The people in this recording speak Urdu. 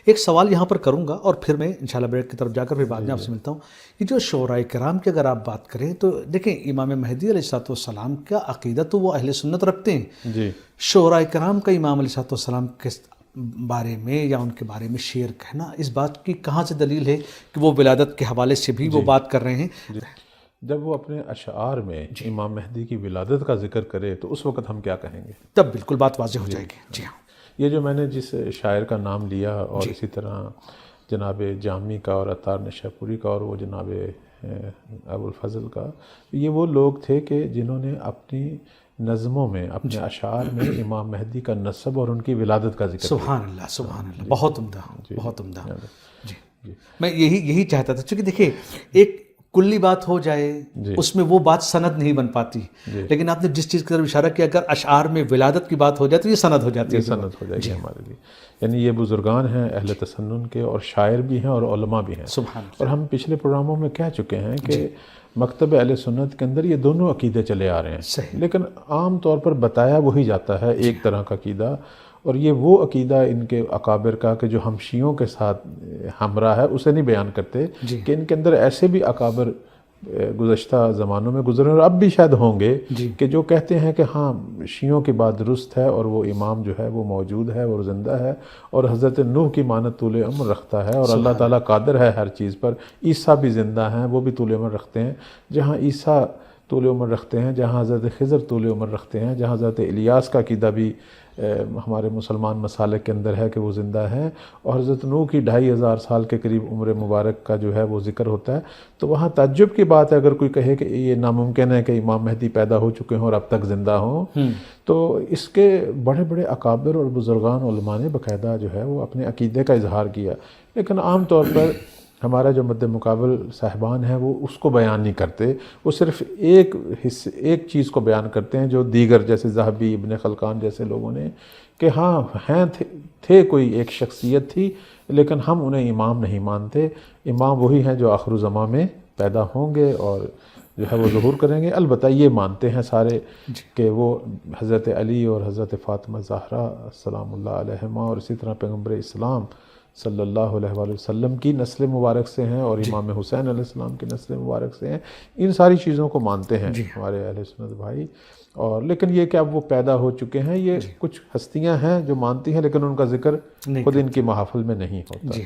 ایک سوال یہاں پر کروں گا اور پھر میں انشاءاللہ بریک کی طرف جا کر پھر بعد میں آپ سے ملتا ہوں کہ جو شعراء کرام کی اگر آپ بات کریں تو دیکھیں امام مہدی علیہ السلام کا عقیدہ تو وہ اہل سنت رکھتے ہیں جی شعراء کرام کا امام علیہ السلام کے بارے میں یا ان کے بارے میں شعر کہنا اس بات کی کہاں سے دلیل ہے کہ وہ ولادت کے حوالے سے بھی وہ بات کر رہے ہیں؟ جب وہ اپنے اشعار میں امام مہدی کی ولادت کا ذکر کرے تو اس وقت ہم کیا کہیں گے؟ تب بالکل بات واضح ہو جائے گی. جی ہاں، یہ جو میں نے جس شاعر کا نام لیا اور اسی طرح جناب جامی کا اور عطار نشہ پوری کا اور وہ جناب ابو الفضل کا، یہ وہ لوگ تھے کہ جنہوں نے اپنی نظموں میں اپنے اشعار میں امام مہدی کا نسب اور ان کی ولادت کا ذکر سبحان اللہ سبحان اللہ، بہت عمدہ بہت عمدہ. جی میں یہی چاہتا تھا، چونکہ دیکھیں ایک کلی بات ہو جائے اس میں وہ بات سند نہیں بن پاتی، لیکن آپ نے جس چیز کی طرف اشارہ کیا اگر اشعار میں ولادت کی بات ہو جائے تو یہ سند ہو جاتی ہے. سند ہو جائے گی ہمارے لیے. یعنی یہ بزرگان ہیں اہل تسنن کے اور شاعر بھی ہیں اور علماء بھی ہیں. سبحان اللہ. اور ہم پچھلے پروگراموں میں کہہ چکے ہیں کہ مکتب اہل سنت کے اندر یہ دونوں عقیدے چلے آ رہے ہیں. صحیح. لیکن عام طور پر بتایا وہی جاتا ہے ایک طرح کا عقیدہ، اور یہ وہ عقیدہ ان کے اکابر کا کہ جو ہم شیعوں کے ساتھ ہمراہ ہے اسے نہیں بیان کرتے کہ ان کے اندر ایسے بھی اکابر گزشتہ زمانوں میں گزرے اور اب بھی شاید ہوں گے کہ جو کہتے ہیں کہ ہاں شیعوں کی بات درست ہے اور وہ امام جو ہے وہ موجود ہے اور زندہ ہے اور حضرت نوح کی مانت طول عمر رکھتا ہے اور اللہ تعالیٰ قادر ہے ہر چیز پر. عیسیٰ بھی زندہ ہیں، وہ بھی طول عمر رکھتے ہیں. جہاں عیسیٰ طول عمر رکھتے ہیں، جہاں حضرت خضر طول عمر رکھتے ہیں، جہاں حضرت الیاس کا عقیدہ بھی ہمارے مسلمان مسالک کے اندر ہے کہ وہ زندہ ہیں، اور حضرت نوح کی 2500 سال کے قریب عمر مبارک کا جو ہے وہ ذکر ہوتا ہے. تو وہاں تعجب کی بات ہے اگر کوئی کہے کہ یہ ناممکن ہے کہ امام مہدی پیدا ہو چکے ہوں اور اب تک زندہ ہوں. تو اس کے بڑے بڑے اکابر اور بزرگان علماء نے باقاعدہ جو ہے وہ اپنے عقیدے کا اظہار کیا، لیکن عام طور پر ہمارا جو مد مقابل صاحبان ہیں وہ اس کو بیان نہیں کرتے. وہ صرف ایک چیز کو بیان کرتے ہیں جو دیگر جیسے ذہبی، ابن خلقان جیسے لوگوں نے، کہ ہاں ہیں تھے کوئی ایک شخصیت تھی لیکن ہم انہیں امام نہیں مانتے. امام وہی ہیں جو آخر الزماں میں پیدا ہوں گے اور جو ہے وہ ظہور کریں گے. البتہ یہ مانتے ہیں سارے کہ وہ حضرت علی اور حضرت فاطمہ زہرا سلام اللہ علیہما اور اسی طرح پیغمبر اسلام صلی اللہ علیہ وآلہ وسلم کی نسل مبارک سے ہیں اور امام حسین علیہ السلام کی نسل مبارک سے ہیں. ان ساری چیزوں کو مانتے ہیں ہمارے اہل سنت بھائی. اور لیکن یہ کہ اب وہ پیدا ہو چکے ہیں، یہ کچھ ہستیاں ہیں جو مانتی ہیں لیکن ان کا ذکر خود ان کی محافل میں نہیں ہوتا. جی